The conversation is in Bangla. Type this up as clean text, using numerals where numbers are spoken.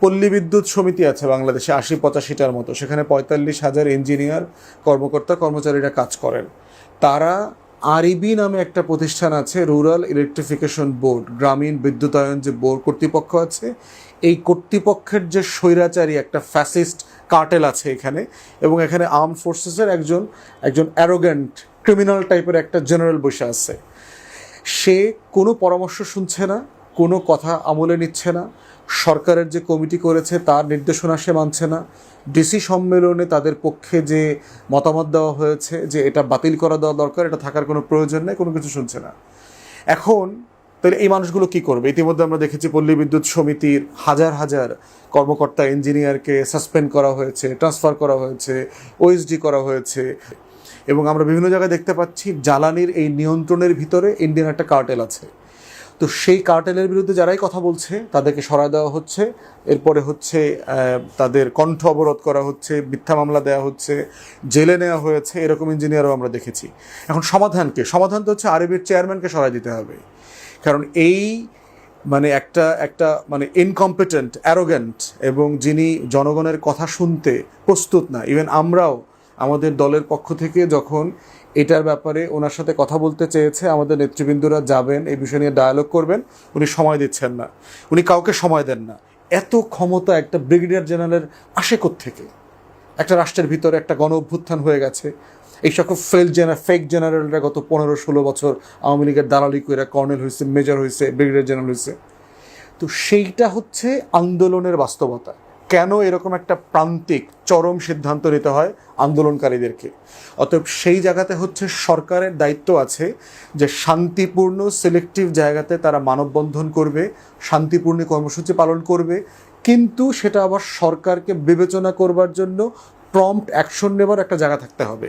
পল্লী বিদ্যুৎ সমিতি আছে বাংলাদেশে ৮০-৮৫টার মতো, সেখানে ৪৫,০০০ ইঞ্জিনিয়ার কর্মকর্তা কর্মচারীরা কাজ করেন। তারা আরইবি নামে একটা প্রতিষ্ঠান আছে, রুরাল ইলেকট্রিফিকেশন বোর্ড, গ্রামীণ বিদ্যুতায়ন যে বোর্ড কর্তৃপক্ষ আছে, এই কর্তৃপক্ষের যে স্বৈরাচারী একটা ফ্যাসিস্ট কার্টেল আছে এখানে, এবং এখানে আর্মড ফোর্সেসের একজন অ্যারোগ্যান্ট ক্রিমিনাল টাইপের একটা জেনারেল বসে আছে। সে কোনো পরামর্শ শুনছে না, কোনো কথা আমলে নিচ্ছে না, সরকারের যে কমিটি করেছে তার নির্দেশনা সে মানছে না, ডিসি সম্মেলনে তাদের পক্ষে যে মতামত দেওয়া হয়েছে যে এটা বাতিল করা দেওয়া দরকার, এটা থাকার কোনো প্রয়োজন নেই, কোনো কিছু শুনছে না। এখন তাহলে এই মানুষগুলো কী করবে? ইতিমধ্যে আমরা দেখেছি পল্লী বিদ্যুৎ সমিতির হাজার হাজার কর্মকর্তা ইঞ্জিনিয়ারকে সাসপেন্ড করা হয়েছে, ট্রান্সফার করা হয়েছে, ওএসডি করা হয়েছে, এবং আমরা বিভিন্ন জায়গায় দেখতে পাচ্ছি জ্বালানির এই নিয়ন্ত্রণের ভিতরে ইন্ডিয়ান একটা কার্টেল আছে। তো সেই কার্টেলের বিরুদ্ধে যারাই কথা বলছে তাদেরকে সরায় দেওয়া হচ্ছে, এরপরে হচ্ছে তাদের কণ্ঠ অবরোধ করা হচ্ছে, মিথ্যা মামলা দেওয়া হচ্ছে, জেলে নেওয়া হয়েছে, এরকম ইঞ্জিনিয়ারও আমরা দেখেছি। এখন সমাধান তো হচ্ছে আরইবির চেয়ারম্যানকে সরাই দিতে হবে, কারণ এই একটা ইনকম্পিটেন্ট, অ্যারোগ্যান্ট, এবং যিনি জনগণের কথা শুনতে প্রস্তুত না। ইভেন আমরাও আমাদের দলের পক্ষ থেকে যখন এটার ব্যাপারে ওনার সাথে কথা বলতে চেয়েছে, আমাদের নেতৃবৃন্দরা যাবেন, এই বিষয় নিয়ে ডায়ালগ করবেন, উনি সময় দিচ্ছেন না, উনি কাউকে সময় দেন না। এত ক্ষমতা একটা ব্রিগেডিয়ার জেনারেলের আসে কোত্থেকে? একটা রাষ্ট্রের ভিতরে একটা গণ অভ্যুত্থান হয়ে গেছে, এই সকল ফেক জেনারেলরা গত 15-16 বছর আওয়ামী লীগের দালালি করে কর্নেল হয়েছে, মেজর হয়েছে, ব্রিগেডিয়ার জেনারেল হয়েছে। তো সেইটা হচ্ছে আন্দোলনের বাস্তবতা। কেন এরকম একটা প্রান্তিক চরম সিদ্ধান্ত নিতে হয় আন্দোলনকারীদেরকে? অতএব সেই জায়গাতে হচ্ছে সরকারের দায়িত্ব আছে যে শান্তিপূর্ণ সিলেক্টিভ জায়গাতে তারা মানববন্ধন করবে, শান্তিপূর্ণ কর্মসূচি পালন করবে, কিন্তু সেটা আবার সরকারকে বিবেচনা করবার জন্য প্রম্পট অ্যাকশন নেবার একটা জায়গা থাকতে হবে।